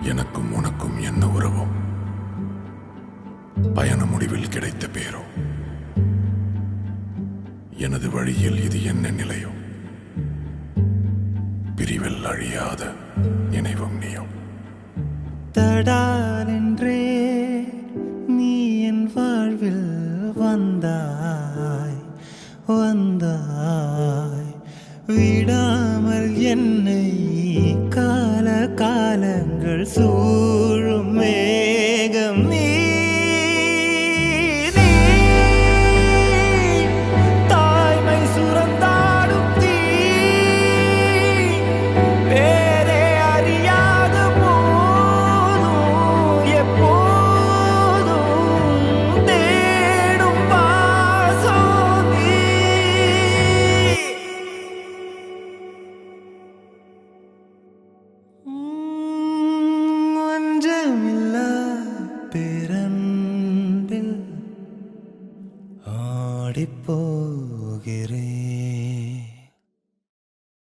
எனக்கும் உனக்கும் என்ன உறவோ, பயண முடிவில் கிடைத்த பேரோ, எனது வழியில் இது என்ன நிலையோ, பிரிவில் அழியாத நினைவும் நீயும். தடாலென்றே நீ என் வாழ்வில் வந்தாய் வந்தாய், விடாமல் என்னை கால காலங்கள் சூழும் மேகம் நீ. தாய்மை சுரந்தாடும் தீ, வேறே அறியாத போதும் எப்போதும் தேடும் பாசம் நீ. வஞ்சமில்லா பேரன்பில் ஆடிப்போகிறேன்.